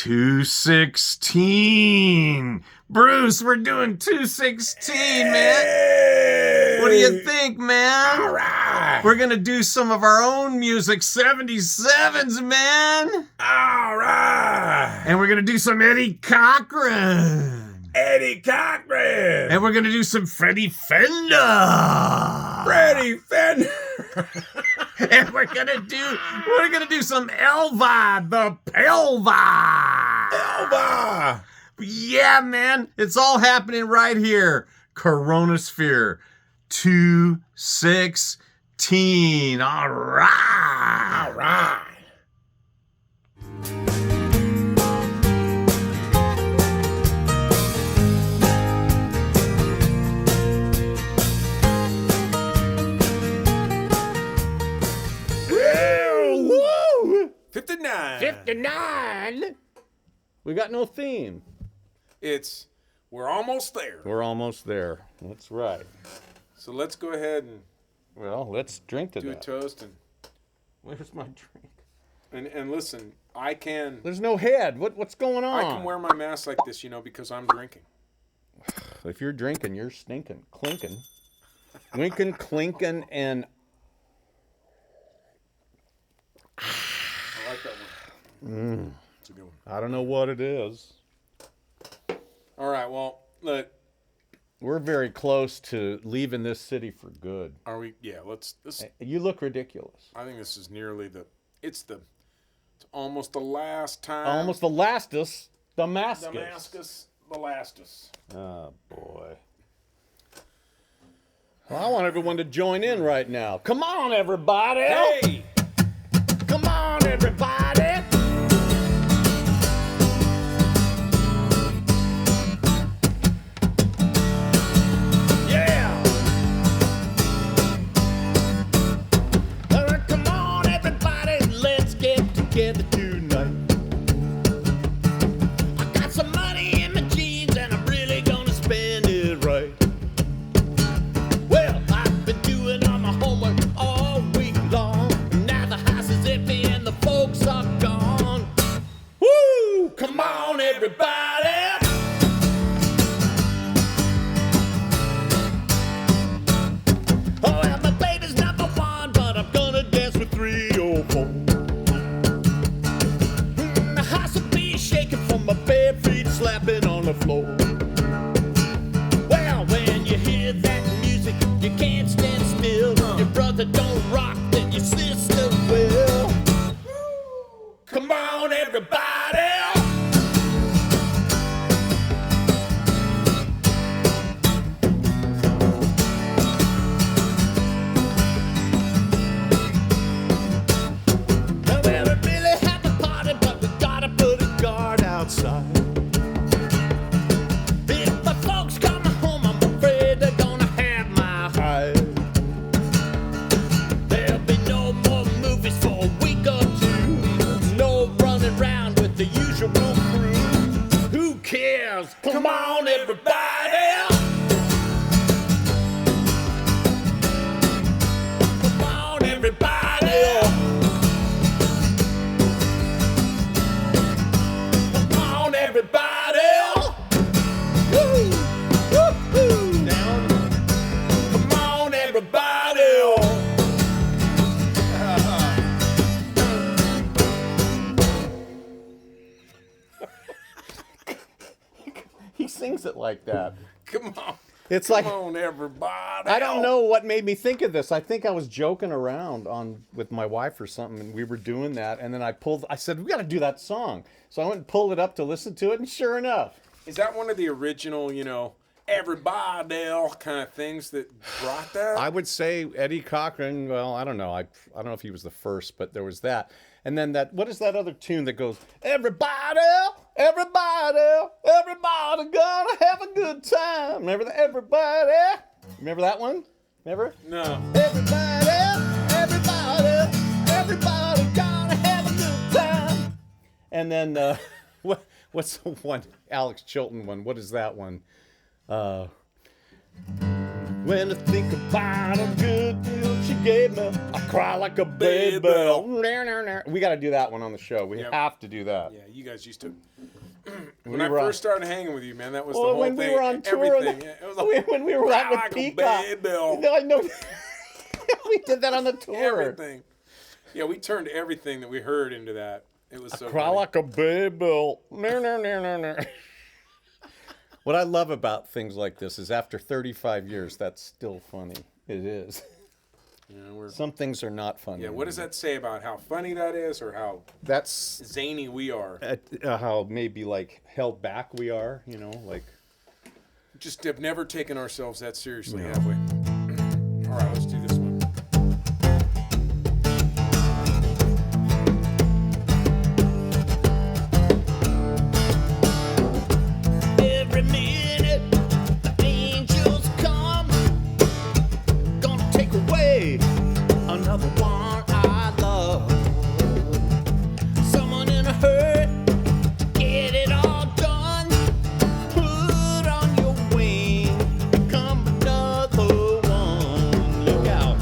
216. Bruce, we're doing 216, man. What do you think, man? All right. We're going to do some of our own music, 77s, man. All right. And we're going to do some Eddie Cochran. Eddie Cochran. And we're going to do some Freddie Fender. Freddie Fender. And we're gonna do some Elva the Pelva. Elva. Yeah, man. It's all happening right here. CoROEnosphere 216. All right. All right. Woo! 59. 59. We got no theme. We're almost there. We're almost there. That's right. So let's go ahead and let's drink to do that. a toast Where's my drink? and listen. There's no head. What's going on? I can wear my mask like this, because I'm drinking. If you're drinking, you're stinking, clinking, winking, clinking, and I like that one. It's a good one. I don't know what it is. All right. Well, look. We're very close to leaving this city for good. Are we? Yeah. You look ridiculous. I think this is nearly it's almost the last time. Almost the lastest. Damascus. The lastest. Oh, boy. Well, I want everyone to join in right now. Come on, everybody. Hey! Come on, everybody. Yeah. All right, come on, everybody. Let's get together tonight. I got some money in my jeans and I'm really gonna spend it right. Well, I've been doing all my homework all week long. Now the house is empty and the folks are gone. Woo! Come on, everybody! Oh, well, my baby's number one, but I'm gonna dance with 3 or 4. The house will be shaking from my bare feet slapping on the floor. Well, when you hear that music, you can't stand still. Your brother don't rock, then your sister will. Come on, everybody! Now, well, we really have a party, but we gotta put a guard outside. If my folks come home, I'm afraid they're gonna have my hide. There'll be no more movies for a week or two. No running around with the usual crew. Who cares? Come on, everybody! Come on, everybody! Come on, everybody! Woo! Woo-hoo! Down. Come on, everybody! He sings it like that. Come on. It's like, Come on, everybody. I don't know what made me think of this. I think I was joking around with my wife or something, and we were doing that, and then I said, we got to do that song. So I went and pulled it up to listen to it, and sure enough. Is that one of the original, everybody kind of things that brought that? I would say Eddie Cochran, well, I don't know. I don't know if he was the first, but there was that. And then what is that other tune that goes, everybody, everybody, everybody gonna have a good time. Remember that? Everybody. Remember that one? Remember? No. Everybody, everybody, everybody gonna have a good time. And then, what's the one? Alex Chilton one. What is that one? When I think about a good deal she gave me, I cry like a baby. We got to do that one on the show. We have to do that. Yeah, you guys used to. When I were first started hanging with you, man, that was the whole when thing. we were on tour, everything. It was like, when we were out with like a Peacock. baby. I know. We did that on the tour. Everything. Yeah, we turned everything that we heard into that. It was so Cry funny. like a baby. What I love about things like this is after 35 years, that's still funny. It is. Yeah, Some things are not funny. yeah, what does that say about how funny that is or how That's zany we are? how maybe like held back we are, like. Just have never taken ourselves that seriously, have we? All right, let's do this one. Every minute the angels come, gonna take away another one I love. Someone in a hurry, get it all done. Put on your wing, come another one. Look out.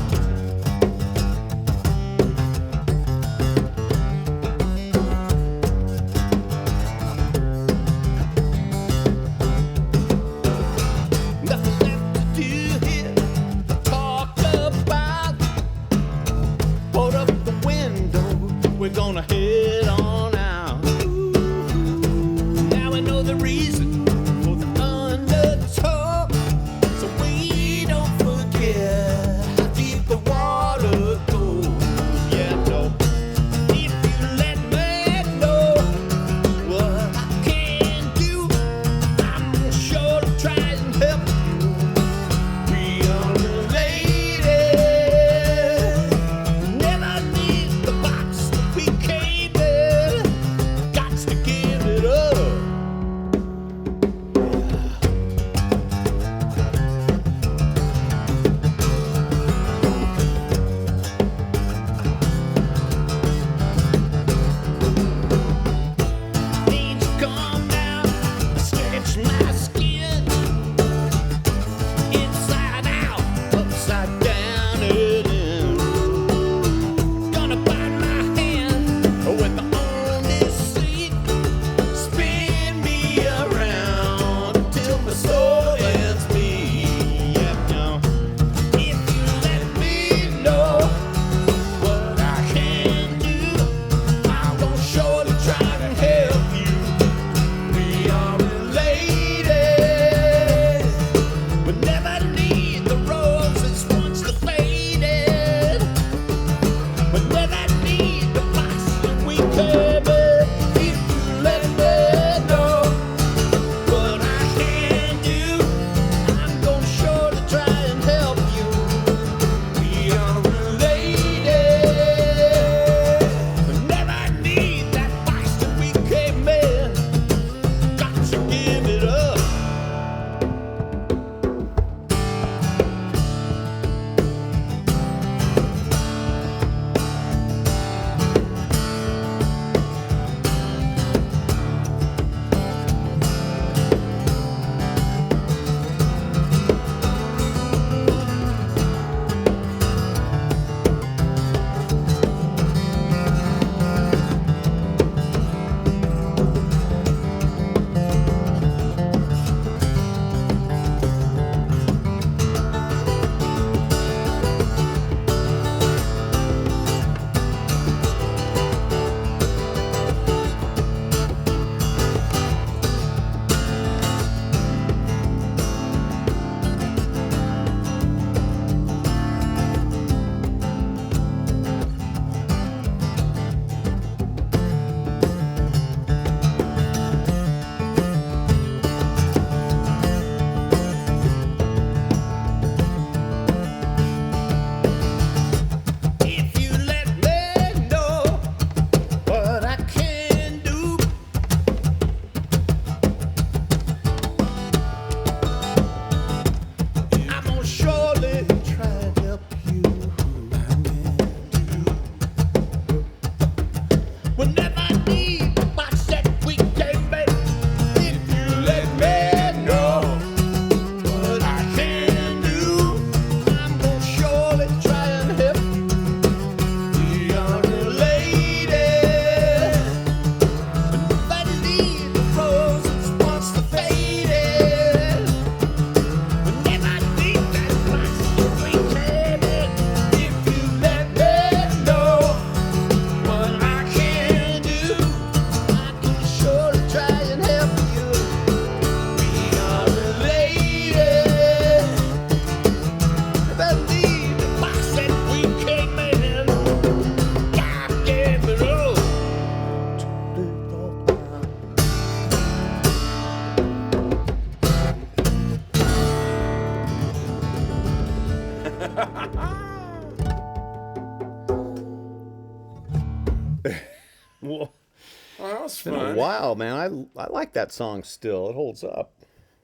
been fun. a while, man. I like that song still. It holds up.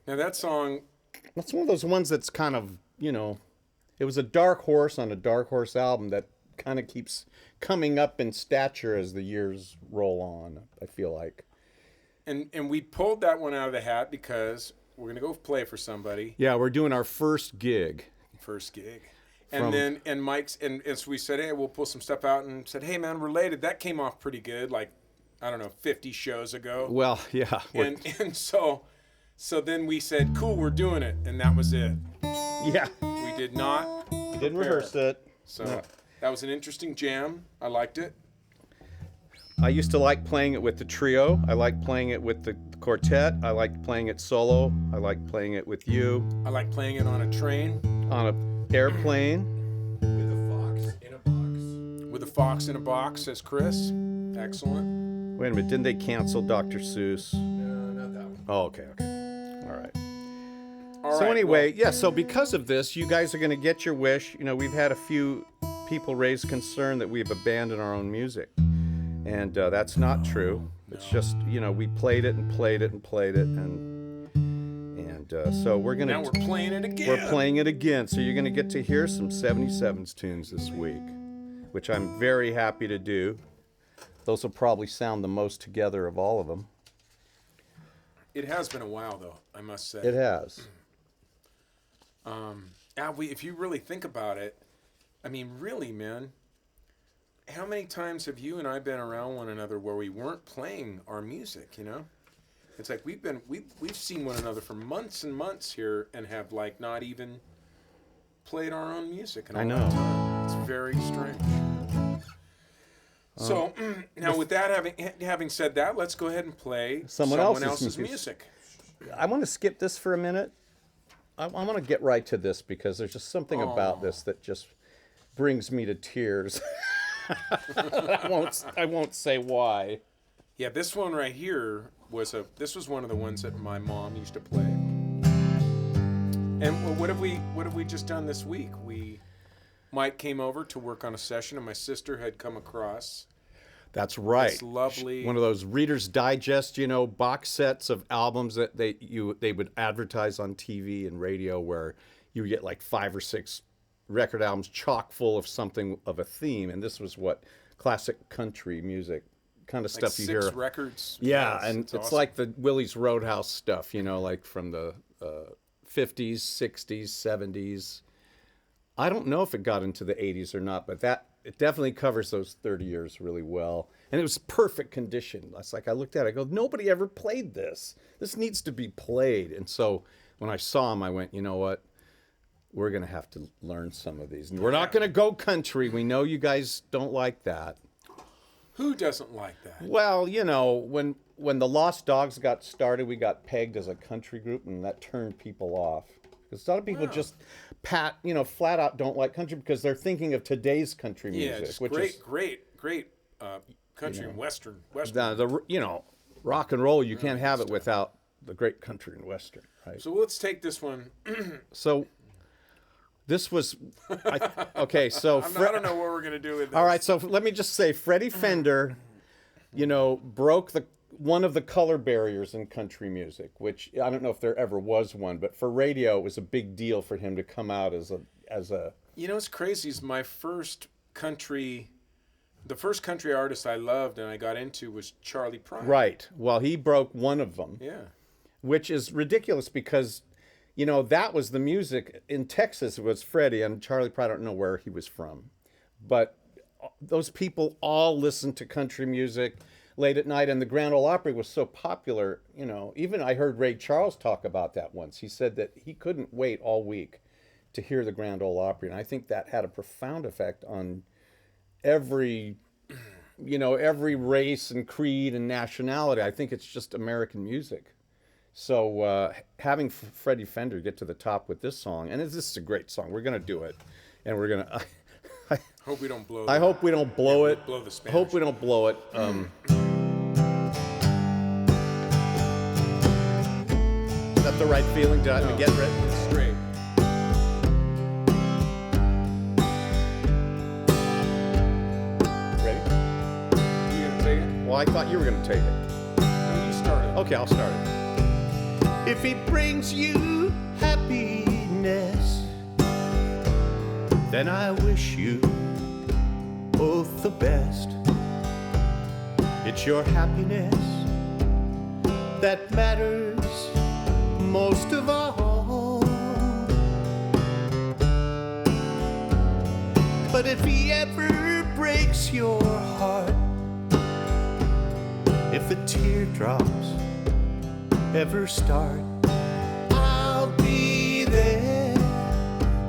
Now that song, That's one of those ones that's kind of, it was a dark horse on a dark horse album that kind of keeps coming up in stature as the years roll on, I feel like. and we pulled that one out of the hat because we're gonna go play for somebody. Yeah, we're doing our first gig. First gig. And Mike's and so we said, hey, we'll pull some stuff out, and said, hey man, Related, that came off pretty good, like, I don't know, 50 shows ago. Well, yeah. And so then we said, cool, we're doing it, and that was it. Yeah. We did not Didn't prepare. rehearse it. So No. that was an interesting jam. I liked it. I used to like playing it with the trio. I like playing it with the quartet. I like playing it solo. I like playing it with you. I like playing it on a train. On an airplane. With a fox in a box. With a fox in a box, says Chris. Excellent. Wait a minute, didn't they cancel Dr. Seuss? No, not that one. Oh, okay. All right. All So right, anyway, yeah, so because of this, you guys are going to get your wish. We've had a few people raise concern that we've abandoned our own music. And that's not true. It's just, we played it and played it and played it. And so we're going to... now we're playing it again. We're playing it again. So you're going to get to hear some 77s tunes this week, which I'm very happy to do. Those will probably sound the most together of all of them. It has been a while, though, I must say. It has. If you really think about it, I mean, really, man, how many times have you and I been around one another where we weren't playing our music, It's like we've seen one another for months and months here and have, like, not even played our own music in all I know. that time. It's very strange. So, now with that having said that, let's go ahead and play Someone else's music. I want to skip this for a minute. I want to get right to this because there's just something about this that just brings me to tears. I won't say why. Yeah, this one right here was one of the ones that my mom used to play. And what have we just done this week? Mike came over to work on a session, and my sister had come across. That's right. This lovely one of those Reader's Digest, box sets of albums that they would advertise on TV and radio, where you get like 5 or 6 record albums chock full of something of a theme, and this was what classic country music kind of stuff you hear. 6 records. Yeah, Yes, and it's awesome. like the Willie's Roadhouse stuff, like from the 50s, 60s, 70s. I don't know if it got into the 80s or not, but it definitely covers those 30 years really well. And it was perfect condition. It's like I looked at it, I go, nobody ever played this. This needs to be played. And so when I saw him, I went, you know what? We're going to have to learn some of these. And we're not going to go country. We know you guys don't like that. Who doesn't like that? Well, when the Lost Dogs got started, we got pegged as a country group, and that turned people off. Because a lot of people just flat out don't like country because they're thinking of today's country music, Yeah, just which great country and western. rock and roll. You can't have it without the great country and western, right? So let's take this one. So this was okay. So I don't know what we're gonna do with this. all right. So let me just say, Freddie Fender, broke one of the color barriers in country music, which I don't know if there ever was one, but for radio, it was a big deal for him to come out as a. What's crazy is the first country artist I loved and I got into was Charlie Pride. Right. Well, he broke one of them. Yeah. Which is ridiculous because, that was the music in Texas. It was Freddie and Charlie Pride. I don't know where he was from, but those people all listened to country music late at night, and the Grand Ole Opry was so popular. Even I heard Ray Charles talk about that once. He said that he couldn't wait all week to hear the Grand Ole Opry, and I think that had a profound effect on every race and creed and nationality. I think it's just American music. So having Freddie Fender get to the top with this song, and this is a great song. We're gonna do it, and we're gonna. Hope we don't blow. I hope we don't blow it. Blow the Spanish. Hope we don't blow it. Is that the right feeling to get ready? Straight. Ready? You gonna take it? Well, I thought you were gonna take it. start it. Okay, I'll start it. If he brings you happiness, then I wish you both the best. It's your happiness that matters most of all. But if he ever breaks your heart, if the teardrops ever start, I'll be there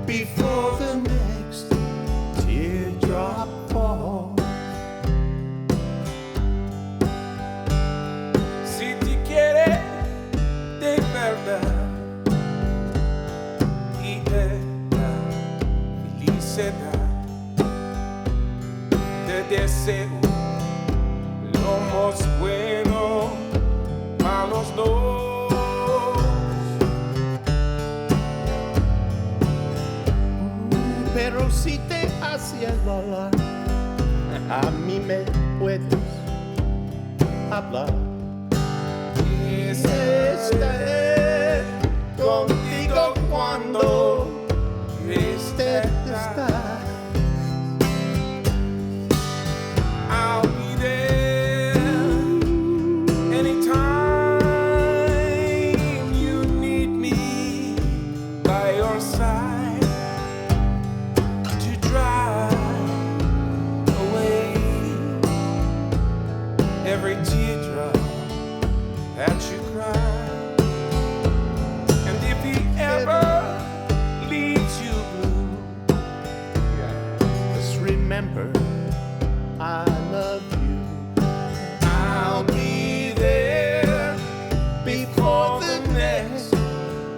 before the next teardrop falls. Si te quieres de verdad y de la felicidad, te deseo lo más bueno para los dos. Pero si te hace volar, a mí me puedes hablar. Estaré contigo cuando estés. I'll be there anytime you need me by your side to drive away every teardrop that you cry. And if he ever leaves you blue, Just remember, I love you. I'll be there before the next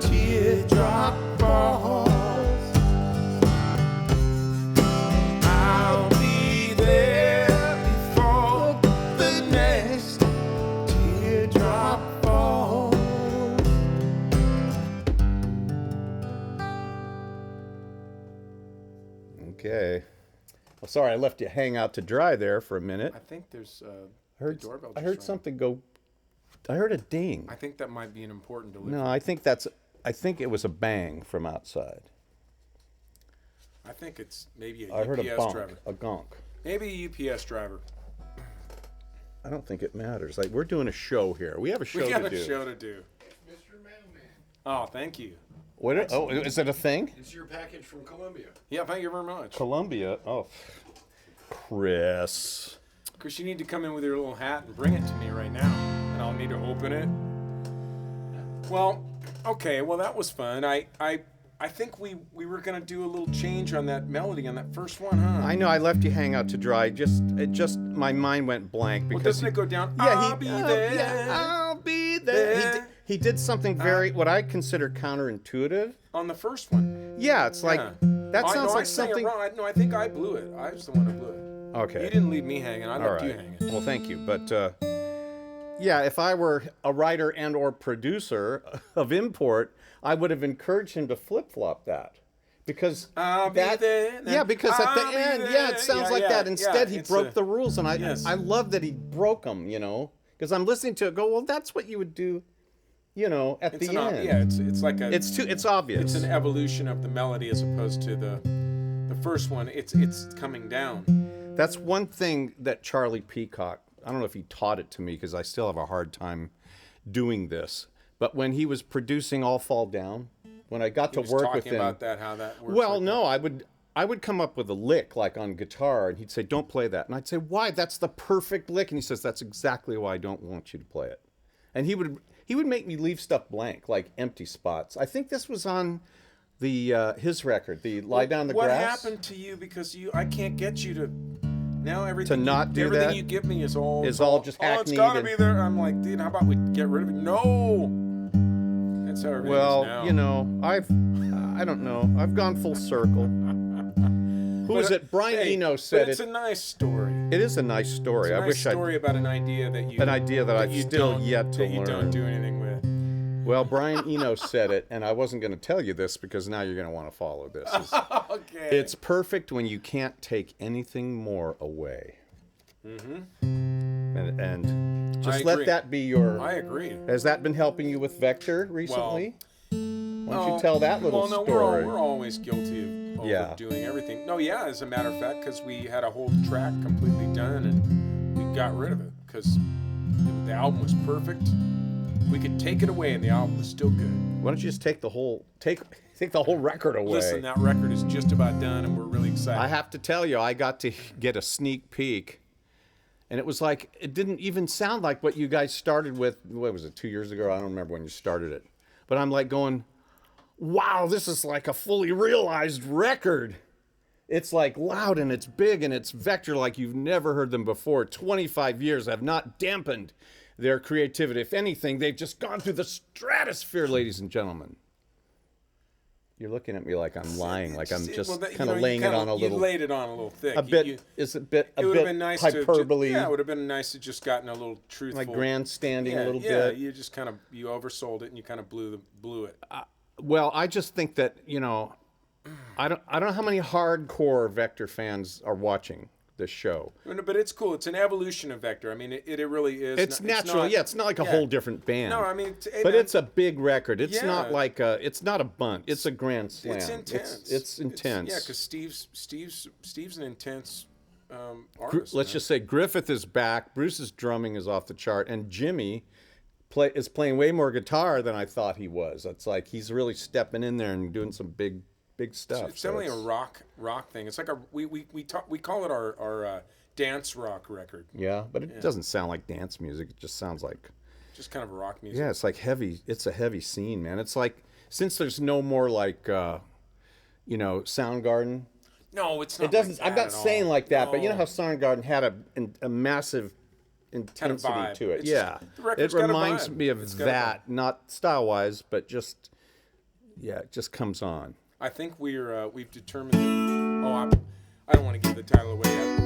teardrop falls. I'll be there before the next teardrop falls. Okay. Well, sorry, I left you hang out to dry there for a minute. I think there's I heard, the doorbell I just heard rang. something go. I heard a ding. I think that might be an important delivery. No, I think it was a bang from outside. I think it's maybe a I heard a UPS bonk, driver. a gonk. Maybe a UPS driver. I don't think it matters. Like, we're doing a show here. We have a show We got to a do. show to do. Mr. Mailman. Oh, thank you. Oh, is it a thing? It's your package from Colombia. Yeah, thank you very much. Columbia. Oh, Chris. Chris, you need to come in with your little hat and bring it to me right now, and I'll need to open it. Well, okay. Well, that was fun. I think we were gonna do a little change on that melody on that first one, huh? I know I left you hang out to dry. My mind went blank Well, because doesn't it go down? yeah, I'll be there. Yeah, I'll be there. He did something very what I consider counterintuitive. On the first one. Yeah, it's like that sounds I like sang something. It wrong. No, I think I blew it. I was the one who blew it. Okay. You didn't leave me hanging. I All left right. you hanging. Well, thank you. But yeah, if I were a writer and or producer of import, I would have encouraged him to flip-flop that. Because I'll be there. yeah, because at I'll the be end, there. yeah, it sounds like that. Instead, he it's broke the rules, and yes. I love that he broke them. You know, because I'm listening to it. Go, well, that's what you would do. You know, at It's the end. yeah, it's like a. It's obvious. It's an evolution of the melody as opposed to the first one. It's coming down. That's one thing that Charlie Peacock, I don't know if he taught it to me because I still have a hard time doing this. But when he was producing All Fall Down, when I got He to was work talking with him. about that, how that works. Well, like no, I would come up with a lick like on guitar and he'd say, "Don't play that." And I'd say, "Why? That's the perfect lick." And he says, "That's exactly why I don't want you to play it." And he would make me leave stuff blank, like empty spots. I think this was on the his record, the Lie Down the what Grass. happened to you? Because I can't get you to. Now everything not do everything that? you give me is all Is oh, all just oh, it's hackneyed gotta and- be there. I'm like, dude, how about we get rid of it? No. That's how everything is Well, now. you know, I don't know. I've gone full circle. Who is it? Brian Hey, Eno but said it's it. a nice story. It is a nice story. It's a I nice wish story about an idea that you I've you still don't- yet to that you learn. don't do anything with. Well, Brian Eno said it, and I wasn't going to tell you this because now you're going to want to follow this. Okay. It's perfect when you can't take anything more away. Mm-hmm. And Just agree. let that be your. I agree. Has that been helping you with Vector recently? Why don't you tell that little no, story? We're always guilty of Yeah. overdoing everything. No, yeah, as a matter of fact, because we had a whole track completely done and we got rid of it because the album was perfect. We could take it away and the album was still good. Why don't you just take the whole record away? Listen, that record is just about done and we're really excited. I have to tell you, I got to get a sneak peek, and it was like it didn't even sound like what you guys started with. What was it, 2 years ago? I don't remember when you started it, but I'm like going, wow, this is like a fully realized record. It's like loud and it's big and it's Vector like you've never heard them before. 25 years have not dampened their creativity. If anything, they've just gone through the stratosphere, ladies and gentlemen. You're looking at me like I'm lying, like I'm just kind of laying it on a little. You laid it on a little thick. A bit. It's a bit. It would have been nice hyperbole. yeah, it would have been nice to just gotten a little truthful. Like grandstanding a little bit. Yeah, you just kind of you oversold it and you kind of blew it. Well, I just think that I don't know how many hardcore Vector fans are watching this show. But it's cool. It's an evolution of Vector. I mean, it really is. It's natural. It's not like a whole different band. No, I mean, but it's a big record. It's Yeah. not like it's not a bunt. It's a grand slam. It's intense. It's intense. Yeah, because Steve's an intense artist. Let's just say Griffith is back. Bruce's drumming is off the chart, and Jimmy is playing way more guitar than I thought he was. It's like he's really stepping in there and doing some big stuff. It's definitely a rock thing. It's like we call it our dance rock record. Yeah, but it doesn't sound like dance music. It just sounds like just kind of rock music. Yeah, it's like heavy. It's a heavy scene, man. It's like since there's no more like Soundgarden. No, it's not. It doesn't. Like I'm not at saying all. like that, No. but you know how Soundgarden had a massive intensity vibe. to it. It's Yeah, the record's it got a reminds vibe. me of It's got a that, not style wise, but just it just comes on. I think we've determined. I don't want to give the title away yet.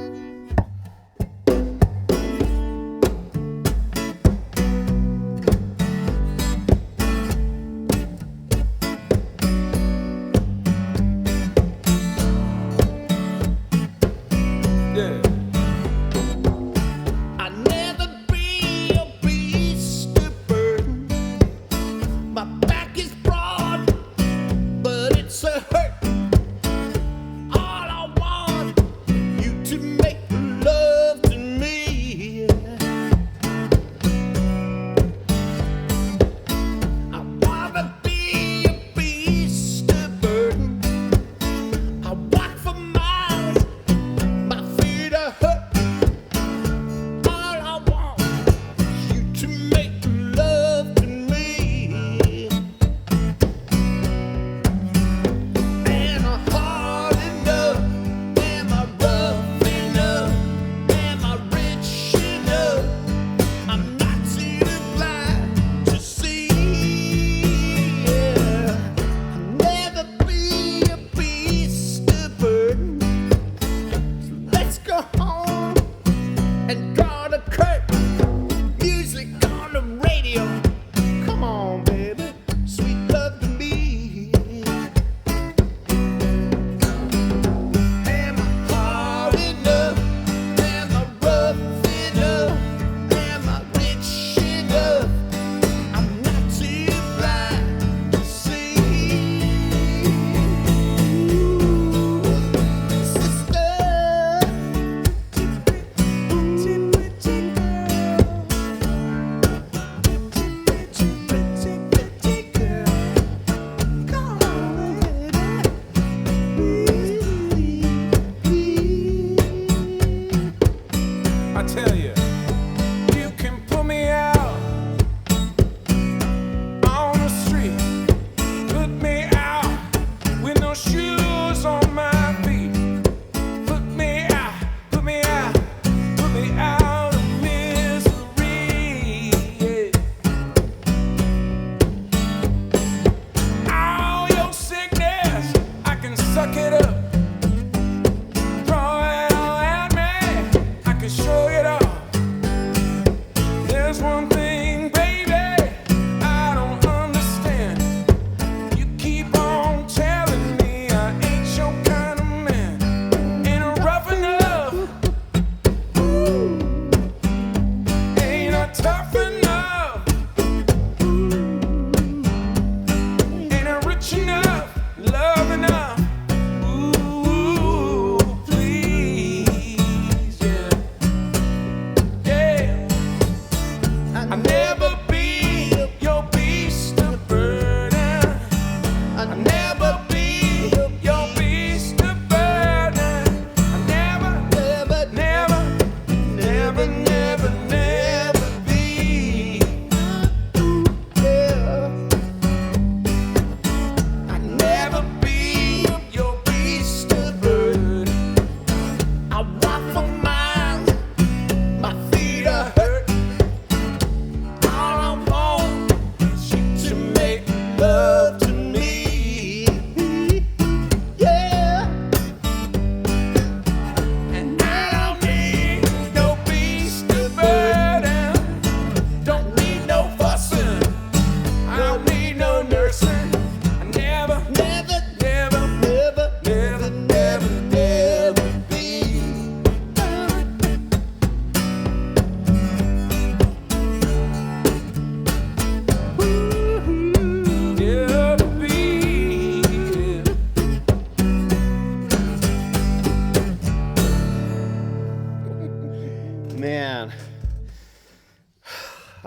Yeah. I never be a beast of burden. My back is broad, but it's a hurt. All I want you to make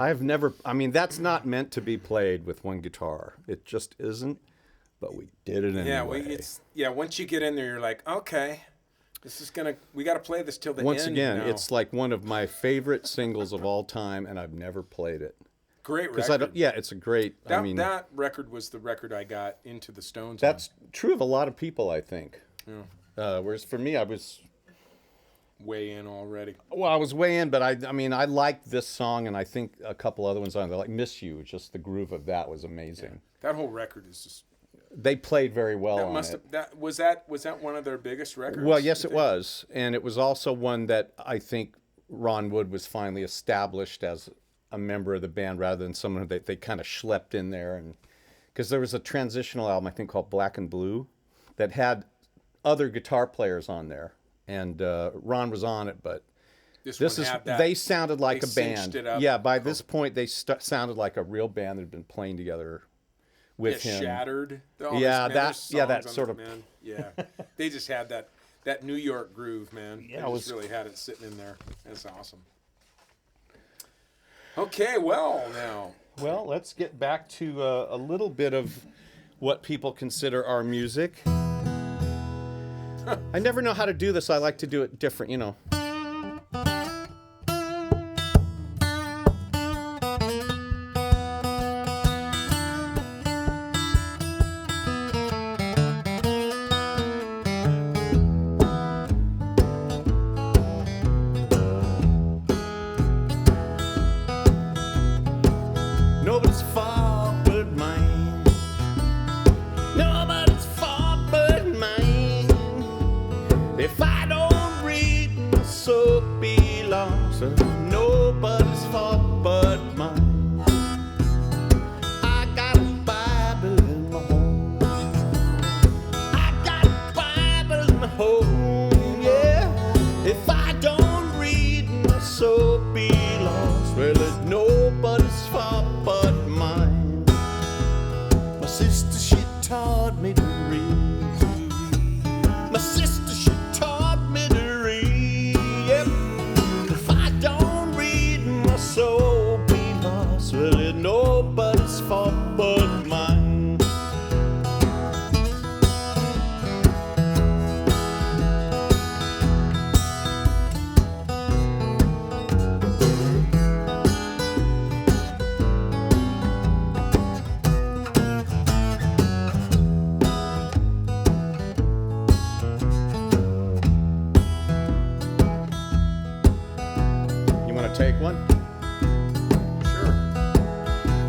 I've never. I mean, that's not meant to be played with one guitar. It just isn't. But we did it anyway. Once you get in there, you're like, okay, we got to play this till the Once end. again, now. it's like one of my favorite singles of all time, and I've never played it. Great record. It's a great. That record was the record I got into the Stones. That's true of a lot of people, I think. Yeah. Whereas for me, I was way in already. Well, I was way in, but I mean, I liked this song, and I think a couple other ones on there, like "Miss You." Just the groove of that was amazing. Yeah. That whole record is just. They played very well on it. Was that one of their biggest records? Well, yes, it was, and it was also one that I think Ron Wood was finally established as a member of the band rather than someone that they kind of schlepped in there. And because there was a transitional album I think called Black and Blue that had other guitar players on there, and Ron was on it, but they sounded like a band. Yeah, by this point they sounded like a real band that had been playing together with him. Shattered. That sort of. Man. Yeah, they just had that New York groove, man. Yeah, they just really had it sitting in there. That's awesome. Okay, well, let's get back to a little bit of what people consider our music. I never know how to do this. I like to do it different, you know. Nobody's fault but mine. Nobody's fault but mine. If I don't read, my soul belongs to nobody's fault but mine. I got a Bible in my home. I got a Bible in my home, yeah. If I don't read, my soul belongs. Well, it's nobody's fault but mine. My sister, she taught me to read. My sister, she taught me to read. Yep. If I don't read, my soul be lost. Well, it's nobody's fault but mine. You want to take one? sure.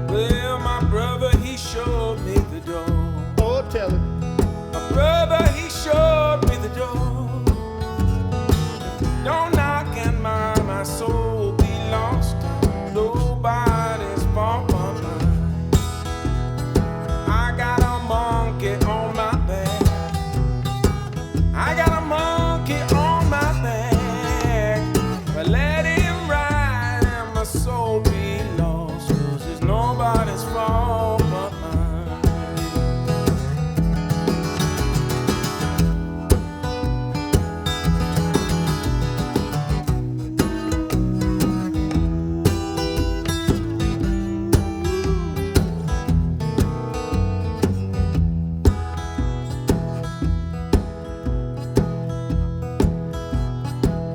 Well, my brother, he showed me the door. Oh, tell it. My brother, he showed me the door. Don't knock and my soul be lost. Nobody's fault but mine. I got a monkey on my back. I got a monkey on my back. But let him ride and my soul be lost. 'Cause it's nobody's fault but mine.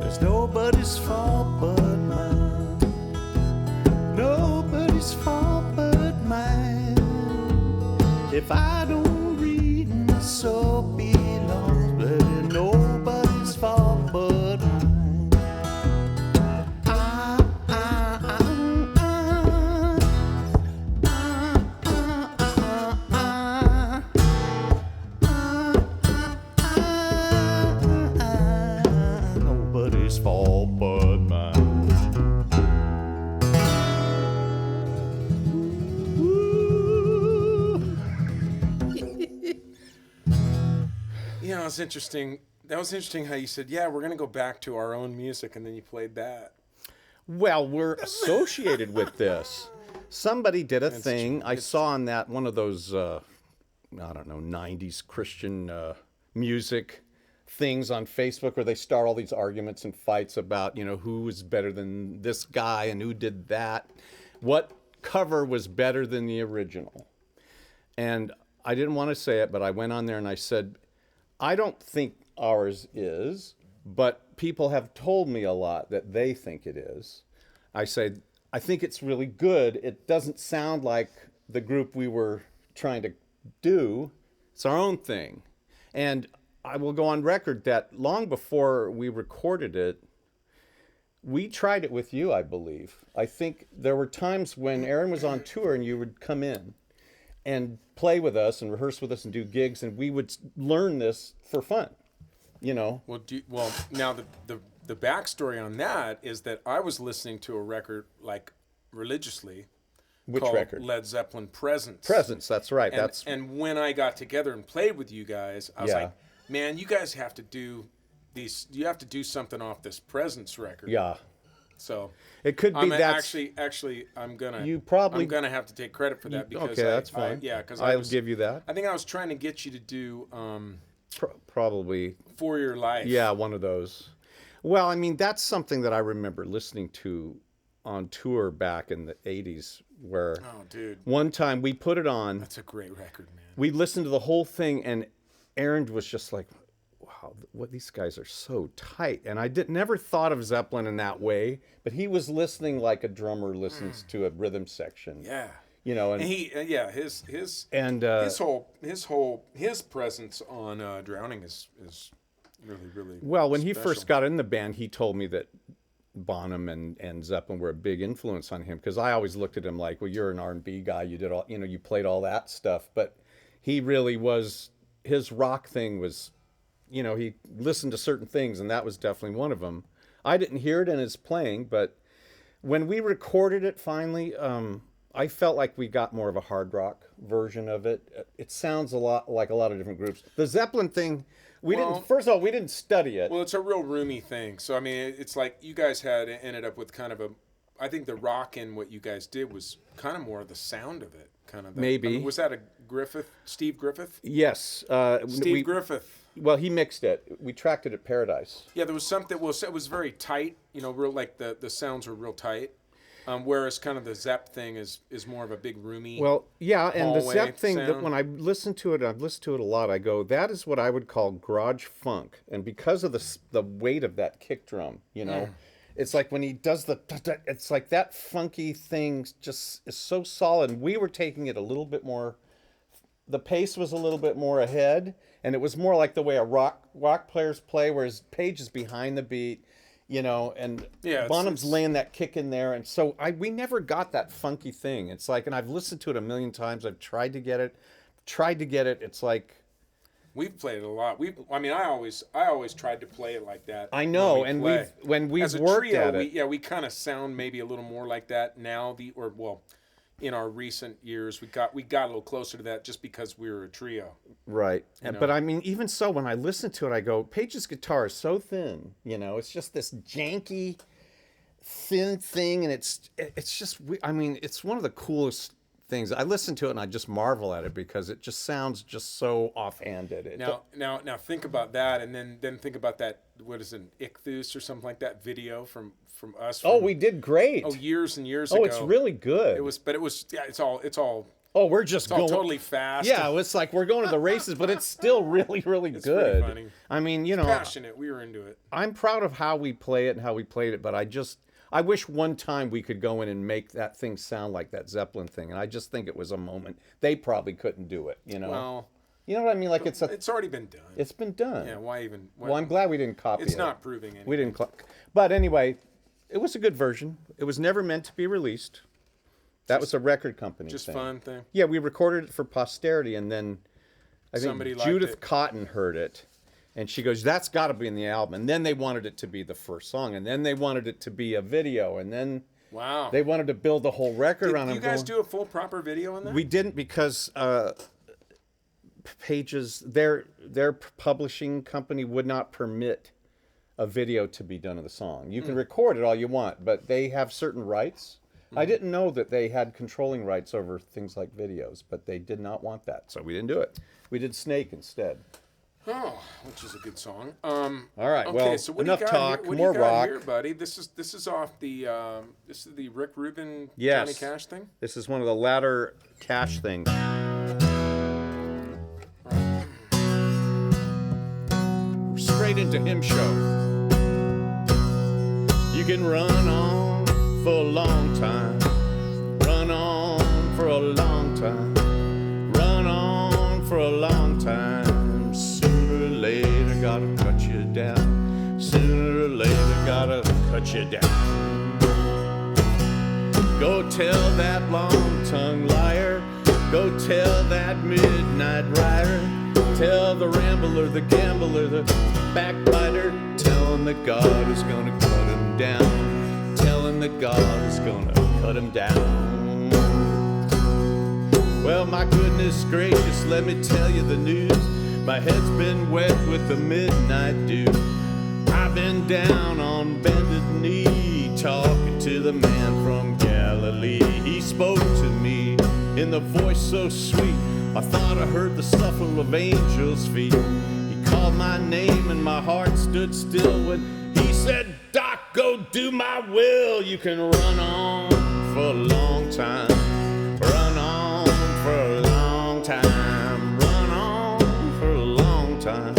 There's nobody's fault but mine. Nobody's fault but mine. If I don't read, my soul be lost. But it's nobody's fault but mine. Nobody's fault but mine. You know, it's interesting. That was interesting how you said, yeah, we're going to go back to our own music, and then you played that. Well, we're associated with this. Somebody did a thing I saw on that one of those, I don't know, 90s Christian music things on Facebook where they start all these arguments and fights about, you know, who is better than this guy and who did that. what cover was better than the original. And I didn't want to say it, but I went on there and I said, I don't think ours is, but people have told me a lot that they think it is. I said, I think it's really good. It doesn't sound like the group we were trying to do. It's our own thing. And I will go on record that long before we recorded it, we tried it with you, I believe. I think there were times when Aaron was on tour and you would come in and play with us and rehearse with us and do gigs, and we would learn this for fun, you know. Well, now the backstory on that is that I was listening to a record like religiously. Which called record? Led Zeppelin Presence. Presence, that's right. And when I got together and played with you guys, I was like, man, you guys have to do these. You have to do something off this Presence record. Yeah. So it could be that. Actually, I'm gonna have to take credit for that because okay, that's fine. because I'll give you that. I think I was trying to get you to do probably For Your Life. Yeah, one of those. Well, I mean, that's something that I remember listening to on tour back in the 80s where one time we put it on. That's a great record, man. We listened to the whole thing and Aaron was just like, wow, what these guys are so tight. And I never thought of Zeppelin in that way, but he was listening like a drummer listens to a rhythm section. Yeah. You know, and he his presence on Drowning is really well. When he special. first got in the band, he told me that Bonham and Zeppelin were a big influence on him because I always looked at him like, well, you're an R&B guy, you did all, you know, you played all that stuff, but he really was, his rock thing was, you know, he listened to certain things and that was definitely one of them. I didn't hear it in his playing, but when we recorded it finally, I felt like we got more of a hard rock version of it. It sounds a lot like a lot of different groups. The Zeppelin thing, we didn't study it. Well, it's a real roomy thing. So, I mean, it's like you guys had ended up with kind of a, I think the rock in what you guys did was kind of more of the sound of it. Kind of. Maybe. I mean, was that Steve Griffith? Yes. Steve Griffith. Well, he mixed it. We tracked it at Paradise. Yeah, there was something, well, it was very tight, you know, real like the sounds were real tight. Whereas kind of the Zepp thing is more of a big roomy. Well, yeah, and the Zepp thing, sound. that when I listen to it, I've listened to it a lot, I go, that is what I would call garage funk. And because of the weight of that kick drum, you know, it's like when he does it's like that funky thing just is so solid. And we were taking it a little bit more, the pace was a little bit more ahead, and it was more like the way a rock players play, whereas Page is behind the beat. You know, and Bonham's laying that kick in there. And so we never got that funky thing. It's like, and I've listened to it a million times. I've tried to get it. It's like. We've played it a lot. I always tried to play it like that. I know. And when we've worked at it. We kind of sound maybe a little more like that now. In our recent years, we got a little closer to that just because we were a trio. Right. But I mean, even so, when I listen to it, I go, Page's guitar is so thin, you know, it's just this janky, thin thing. And it's just, I mean, it's one of the coolest things. I listen to it and I just marvel at it because it just sounds just so offhanded. Now think about that. And then think about that. What is it, Ichthus or something like that video from us. We did great. Years and years ago. Oh, it's really good. It's all. Oh, we're just going totally fast. Yeah, it's like we're going to the races, but it's still really, really it's good. Pretty funny. I mean, you know, passionate. We were into it. I'm proud of how we play it and how we played it, but I wish one time we could go in and make that thing sound like that Zeppelin thing, and I just think it was a moment. They probably couldn't do it, you know. Well, you know what I mean? Like it's already been done. It's been done. Yeah. Why even? Well, I'm glad we didn't copy it. It's not proving anything. We didn't. But anyway. It was a good version. It was never meant to be released. That was a record company just thing. Fun thing. Yeah, we recorded it for posterity, and then I think Judith Cotton heard it, and she goes, "That's got to be in the album." And then they wanted it to be the first song, and then they wanted it to be a video, and then they wanted to build the whole record around it. Did you guys do a full proper video on that? We didn't because Page's their publishing company would not permit a video to be done of the song. You can record it all you want, but they have certain rights. I didn't know that they had controlling rights over things like videos, but they did not want that, so we didn't do it. We did Snake instead. Oh, which is a good song. All right, Okay, well, so what enough do you got talk, here? What more do you got rock. here, buddy? This is off the this is the Rick Rubin Yes. Johnny Cash thing. This is one of the latter Cash things. Straight into him show. You can run on for a long time. Run on for a long time. Run on for a long time. Sooner or later, gotta cut you down. Sooner or later, gotta cut you down. Go tell that long-tongued liar. Go tell that midnight rider. Tell the rambler, the gambler, the backbiter. Tell him that God is gonna cut him down. Tell him that God is gonna cut him down. Well, my goodness gracious, let me tell you the news. My head's been wet with the midnight dew. I've been down on bended knee, talking to the man from Galilee. He spoke to me in the voice so sweet, I thought I heard the shuffle of angels' feet. He called my name and my heart stood still when he said, Doc, go do my will. You can run on for a long time. Run on for a long time. Run on for a long time.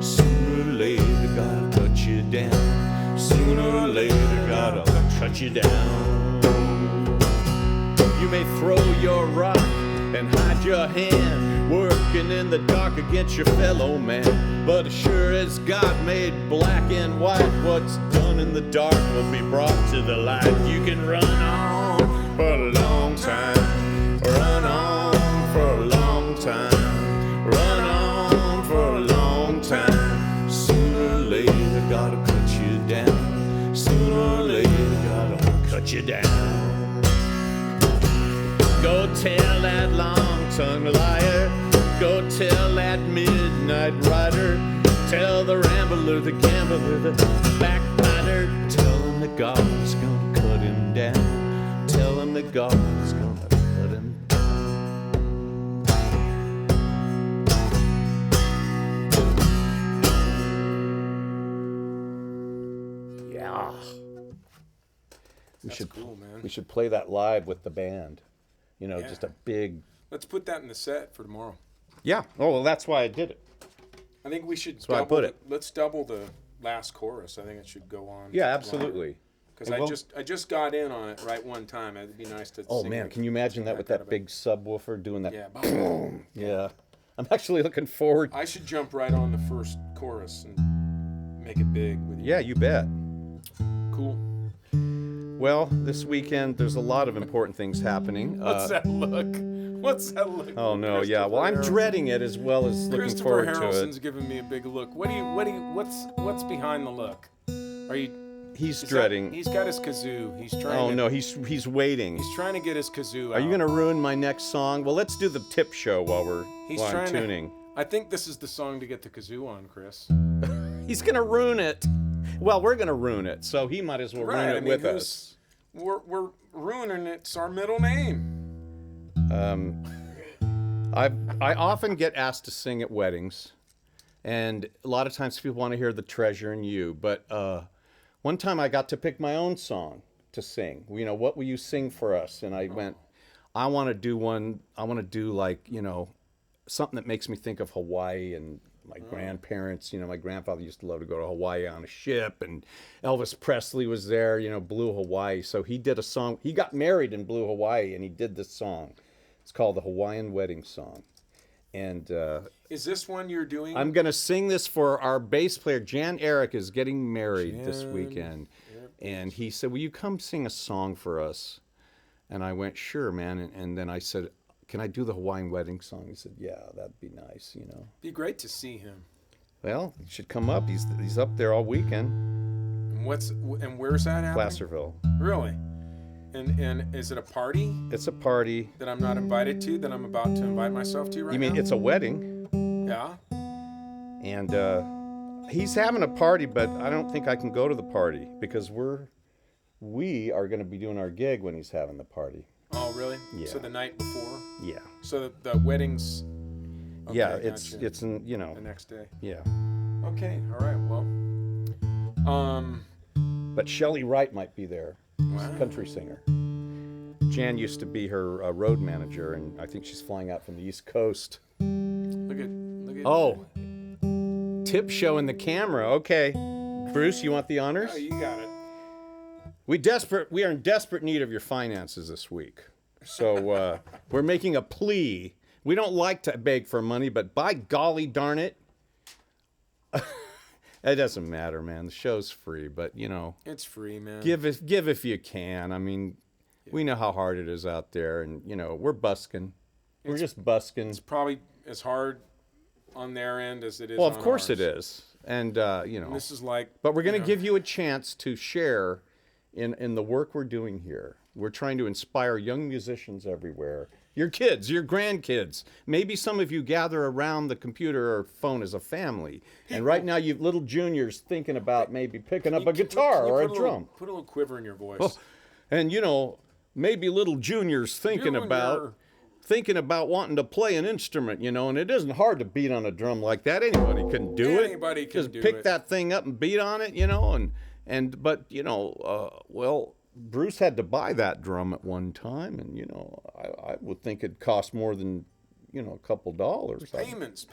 Sooner or later, gotta cut you down. Sooner or later, gotta cut you down. You may throw your rock and hide your hand, working in the dark against your fellow man. But as sure as God made black and white, what's done in the dark will be brought to the light. You can run on for a long time. Run on for a long time. Run on for a long time. Sooner or later, gotta cut you down. Sooner or later, gotta cut you down. Go tell that long-tongued liar. Go tell that midnight rider. Tell the rambler, the gambler, the backbiter. Tell him that God is gonna cut him down. Tell him that God is gonna cut him down. Yeah. That's cool, man. We should play that live with the band. You know, Yeah. just a big... Let's put that in the set for tomorrow. Yeah. Oh, well, that's why I did it. I think we should. why I put it. Let's double the last chorus. I think it should go on. Yeah, absolutely. Because And I just got in on it right one time. It'd be nice to. Oh, sing man, it, can you imagine that with out that of it. big subwoofer doing that? Yeah. Yeah. I'm actually looking forward. I should jump right on the first chorus and make it big with you. Yeah, you bet. Cool. Well, this weekend, there's a lot of important things happening. What's that look? What's that look? Oh, no, yeah. Well, I'm dreading it as well as looking Christopher forward to Harrelson's it. giving me a big look. What's behind the look? Are you? He's is dreading. That, he's got his kazoo. He's trying. Oh, to, no, he's waiting. He's trying to get his kazoo out. Are you going to ruin my next song? Well, let's do the tip show while I'm trying tuning. I think this is the song to get the kazoo on, Chris. He's going to ruin it. Well, we're going to ruin it, so he might as well ruin it with us. We're ruining it. It's our middle name. I often get asked to sing at weddings, and a lot of times people want to hear The Treasure in You, but one time I got to pick my own song to sing. You know, what will you sing for us? And I went, I want to do one, I want to do like, you know, something that makes me think of Hawaii and my grandparents. You know, my grandfather used to love to go to Hawaii on a ship, and Elvis Presley was there, you know, Blue Hawaii. So he did a song, he got married in Blue Hawaii, and he did this song. It's called the Hawaiian Wedding Song. And Is this one you're doing? I'm going to sing this for our bass player. Jan Eric is getting married this weekend. And he said, will you come sing a song for us? And I went, sure, man. And then I said, can I do the Hawaiian Wedding Song? He said, yeah, that'd be nice, you know. Be great to see him. Well, he should come up. He's up there all weekend. And where's that happening? Placerville. Really? And is it a party It's a party. that I'm not invited to, that I'm about to invite myself to right You mean now? it's a wedding? Yeah? And he's having a party, but I don't think I can go to the party because we are going to be doing our gig when he's having the party. Oh, really? Yeah. So the night before? Yeah. So the wedding's... Yeah, Okay, it's gotcha. it's in, The next day. yeah. Okay, all right. Well, But Shelley Wright might be there, wow. country singer. Jan used to be her road manager, and I think she's flying out from the East Coast. Look at. Oh, tip showing the camera. Okay, Bruce, you want the honors? Oh, you got it. We are in desperate need of your finances this week. So we're making a plea. We don't like to beg for money, but by golly darn it, it doesn't matter, man. The show's free, but It's free, man. give if you can. I mean, we know how hard it is out there, and we're busking. We're just busking. It's probably as hard on their end as it is. Well, of on course ours. it is, and And this is like. but we're going to give you a chance to share in the work we're doing here. We're trying to inspire young musicians everywhere. Your kids, your grandkids. Maybe some of you gather around the computer or phone as a family. And right now you've little juniors thinking about maybe picking up a guitar or a drum. Put a little quiver in your voice. Oh, and maybe little juniors thinking about wanting to play an instrument, and it isn't hard to beat on a drum like that. Anybody can do it. Anybody can Just do pick it. that thing up and beat on it, but well, Bruce had to buy that drum at one time, and I would think it cost more than a couple dollars. Payments.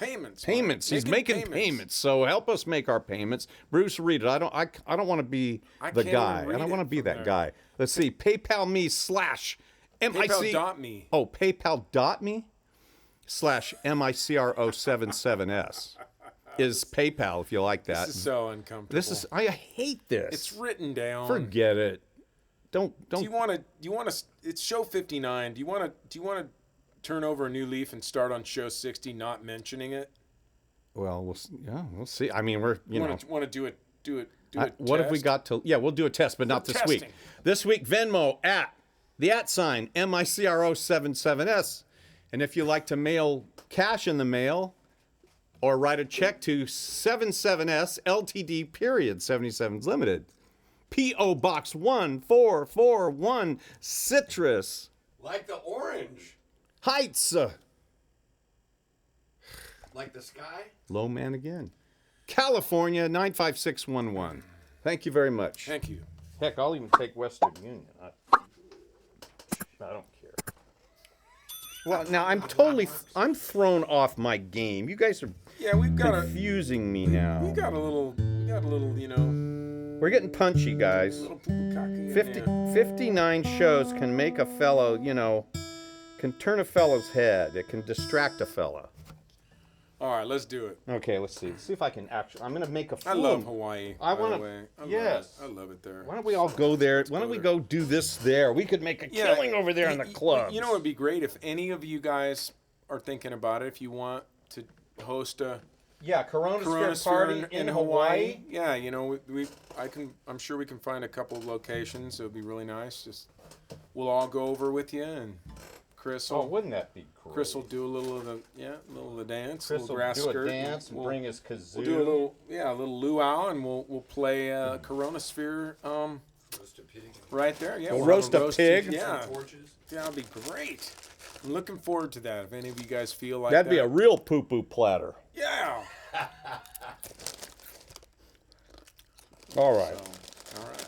He's making payments. So help us make our payments. Bruce, read it. I don't want to be the can't guy. even read I don't it want to be from that there. guy. Let's see. PayPal me / PayPal.me. Oh, PayPal.me / MICRO77S is PayPal if you like that. This is so uncomfortable. I hate this. It's written down. Forget it. Don't. Do you want to? It's show 59. Do you want to turn over a new leaf and start on show 60, not mentioning it? Well, we'll see. I mean, we're Want to do it. What have we got to? Yeah, we'll do a test, but not this week. testing. This week, Venmo at the @ MICRO77S, and if you like to mail cash in the mail, or write a check to 77S Ltd. Period 77's Limited, P.O. Box 1441 Citrus Like the orange. Heights. Like the sky. Low man again. California 95611. Thank you very much. Thank you. Heck, I'll even take Western Union. I don't care. Well, now I'm thrown off my game. You guys are Yeah, we've got confusing me now. We got a little, We're getting punchy, guys. little poo-poo-cocky in 59 shows can make a fellow, can turn a fellow's head. It can distract a fella. All right, let's do it. Okay, let's see. See if I can actually. I'm gonna make a I film. love Hawaii. I by wanna- the way. yes. I love it there. Why don't we all go there? Why don't we go do this there? We could make a killing over there in the club. You know, it'd be great if any of you guys are thinking about it. If you want to host a Yeah, CoROEnosphere CoROEnosphere party in Hawaii. Yeah, I'm sure we can find a couple of locations. It would be really nice. We'll all go over with you, and Chris Oh, will wouldn't that be great? Chris will do a little of the dance, Chris little will grass do skirt. a dance and we'll, bring his kazoo. we'll do a little luau, and we'll play CoROEnosphere Roast a pig. right there. Yeah, We'll have roast a pig. Yeah, Torches. that'll be great. I'm looking forward to that. If any of you guys feel like That'd be that. a real poo-poo platter. Yeah. All right. All right.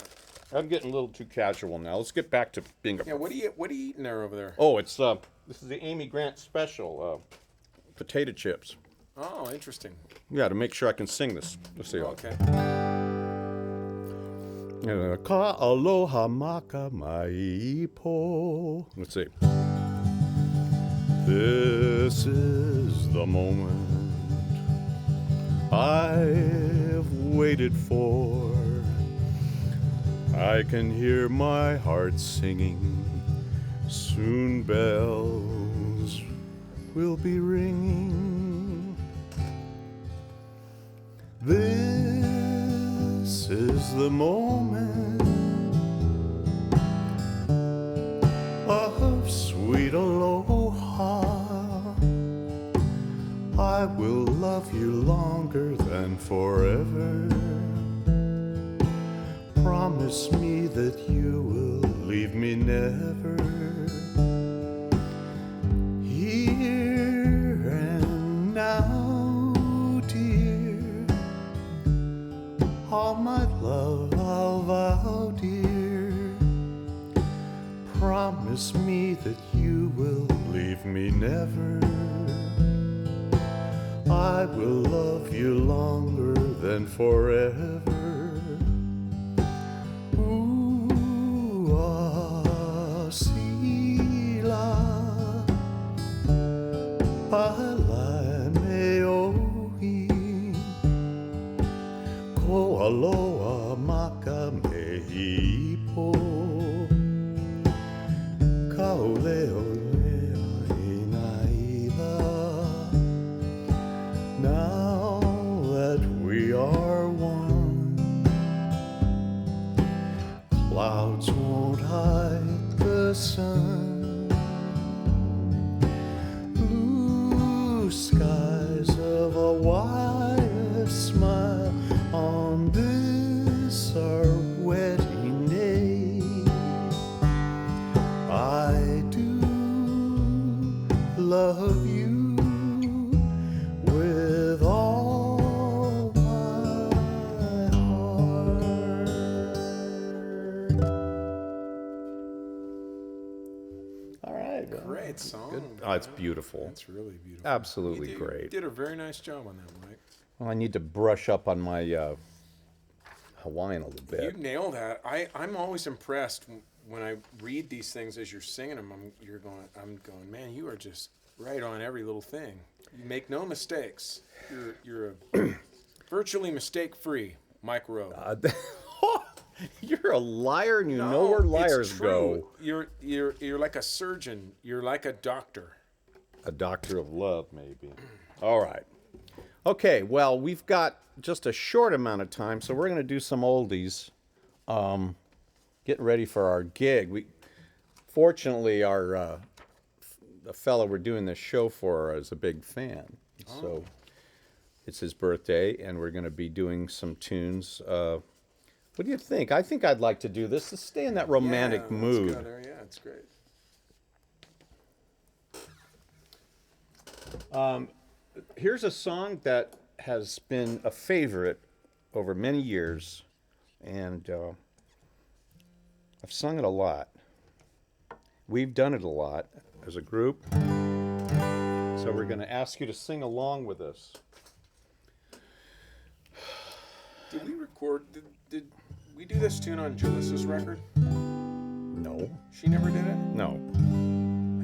I'm getting a little too casual now. Let's get back to being a. Yeah. What are you eating there over there? Oh, it's this is the Amy Grant special, potato chips. Oh, interesting. Yeah, to make sure I can sing this. Let's see. Okay. Ka aloha maka mai po. Let's see. This is the moment I've waited for. I can hear my heart singing. Soon bells will be ringing. This is the moment of sweet aloha. I will love you longer than forever. Promise me that you will leave me never. Here and promise me that you will leave me never. I will love you longer than forever. Ooh, sila, palai me ohi, ko aloha maka me hipo, ka ole ole ina ila. Now that we are one, clouds won't hide the sun. Blue skies of a wide smile on this our wedding day. I do love you with all my heart. All right. Great song. Good. Oh, it's beautiful. It's really beautiful. Absolutely You great. did a very nice job on that, Mike. Well, I need to brush up on my Hawaiian a little bit. You nailed that. I'm always impressed when I read these things as you're singing them. I'm going, man, you are just right on every little thing. You make no mistakes. You're a virtually mistake-free Mike Rowe. You're a liar, and you know No, where it's liars true. go. You're like a surgeon. You're like a doctor. A doctor of love, maybe. All right. Okay, well, we've got just a short amount of time, so we're going to do some oldies. Getting ready for our gig. Fortunately, the fellow we're doing this show for is a big fan. So it's his birthday, and we're going to be doing some tunes. What do you think? I think I'd like to do this to stay in that romantic Let's mood. go there. Yeah, it's great. Here's a song that has been a favorite over many years, and I've sung it a lot. We've done it a lot as a group, so we're going to ask you to sing along with us. Did we record? Did we do this tune on Jalissa's record? No. She never did it. No.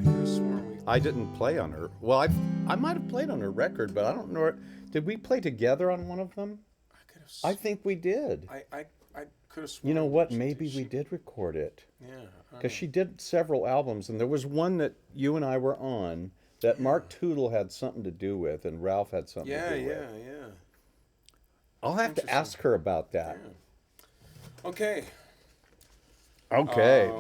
I could have sworn we. I didn't play on her. Well, I might have played on her record, but I don't know. Did we play together on one of them? I could have. I think we did. I could have sworn. You know what? she Maybe did. we did record it. Yeah. Because she did several albums, and there was one that you and I were on that Mark Tootle had something to do with, and Ralph had something Yeah, to do yeah, with. yeah. I'll have to ask her about that. Yeah. Okay. Okay.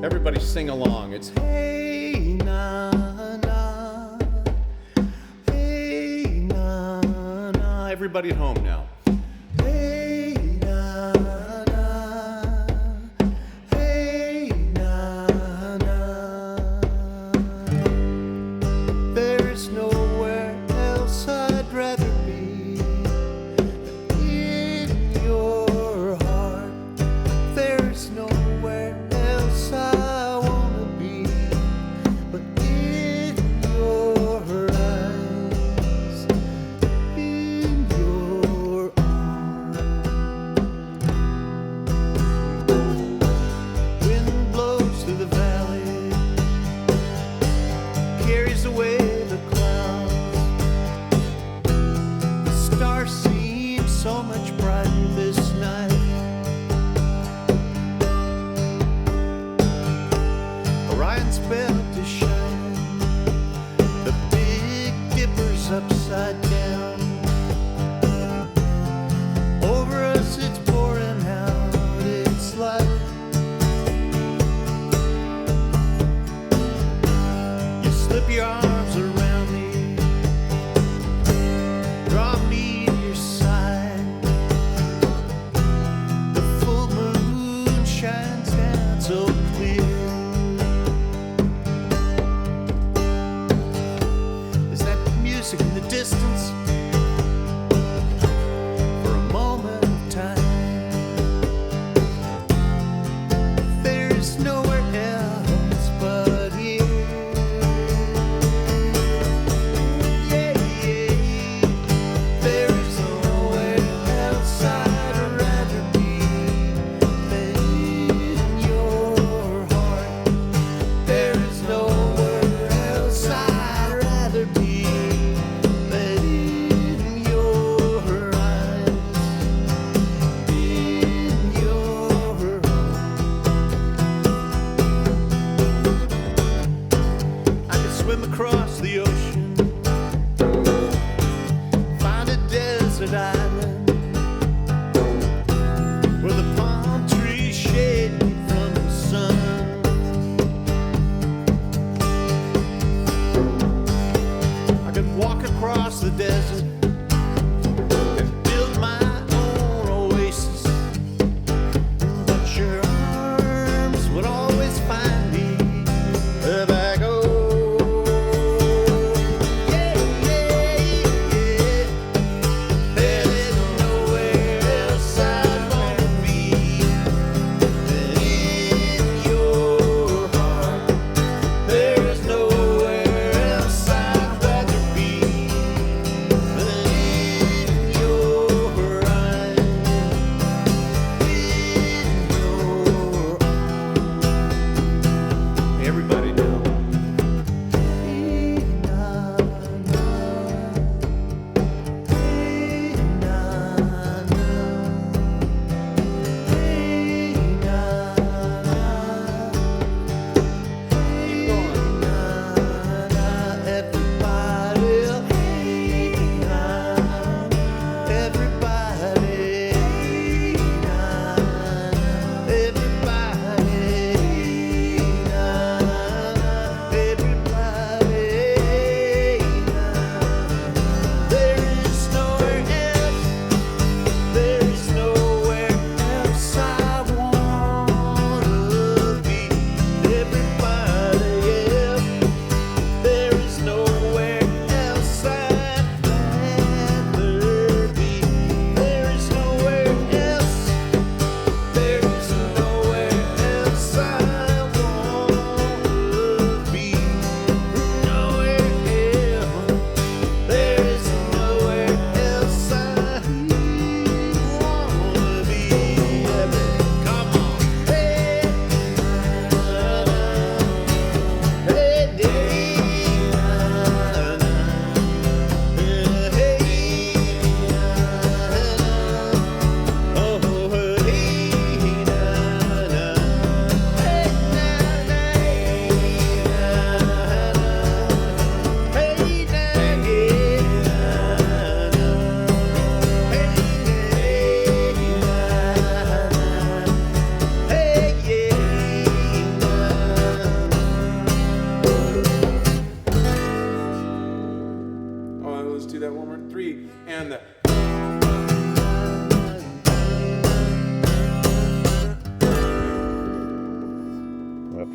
Everybody sing along. It's hey na na, hey na na. Everybody at home now. Hey na na, hey na na. There is nowhere else I'd rather be than in your heart. There is nowhere else I wanna be but in your eyes, in your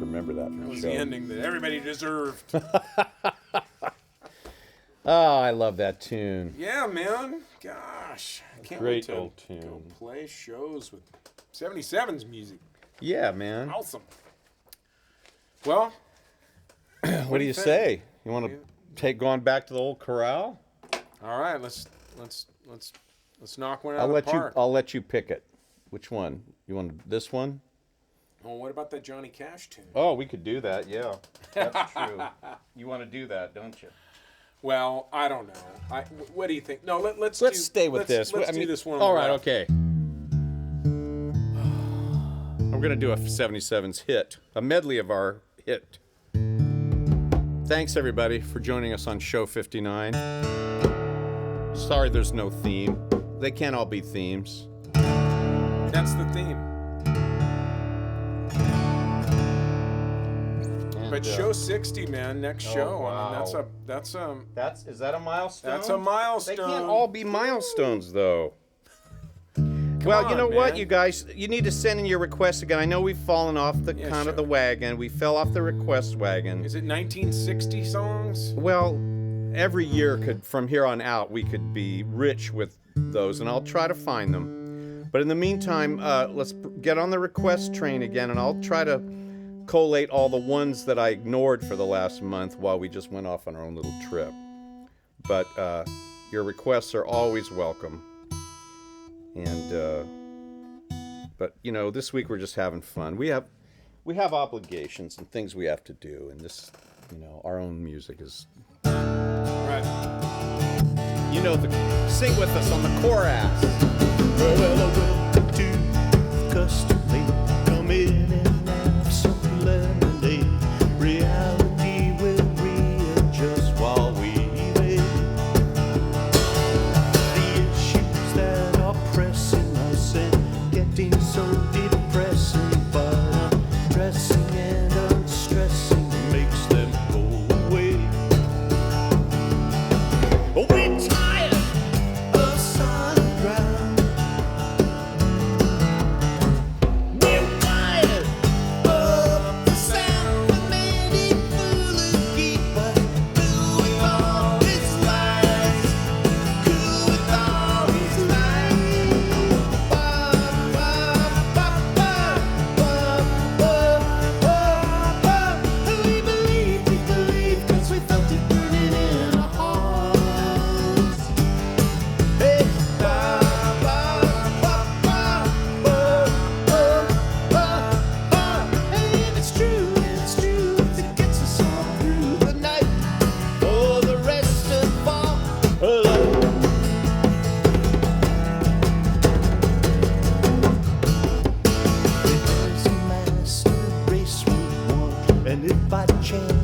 remember that from That the was show. the ending that everybody deserved. Oh, I love that tune. Yeah, man. Gosh. I can't Great wait to old go tune. play shows with 77's music. Yeah, man. Awesome. Well, What do you think? say? You want to take going back to the old corral? all right, let's knock one out I'll of let the park. I'll let you pick it. Which one? You want this one? Oh, what about that Johnny Cash tune? Oh, we could do that. Yeah, that's true. You want to do that, don't you? Well, I don't know. What do you think? No, let's Stay with this. Let's I do mean, this one. All right, okay. I'm gonna do a 77's hit, a medley of our hit. Thanks everybody for joining us on show 59. Sorry, there's no theme. They can't all be themes. That's the theme. And, But show 60, man, next show. wow. I mean, is that a milestone? that's a milestone. They can't all be milestones, though. Well, you know on, what, man. you guys? You need to send in your requests again. I know we've fallen off the Yeah, the wagon. We fell off the request wagon. Is it 1960 songs? Well, every year from here on out, we could be rich with those, and I'll try to find them. But in the meantime, let's get on the request train again, and I'll try to collate all the ones that I ignored for the last month while we just went off on our own little trip. But your requests are always welcome. And but you know, this week we're just having fun. We have obligations and things we have to do, and this, you know, our own music is. Right. You know, sing with us on the chorus. Well, I went to custom made, come in and have some lemonade. Reality will readjust while we wait. The issues that are pressing us and getting so depressing, but undressing and unstressing makes them go away. We're tired of sun and ground. We're wired of the sound that made it foolicky, but cool with all its lies, cool with all its lies. Ba, ba, ba, ba, ba, ba. We believe, 'cause we felt it burning in our hearts. Hey, ba, ba, ba, ba, ba, ba, ba. Hey, if it's true, if it gets us all through the night, or the rest of our life. There's a master race we won, and if by chance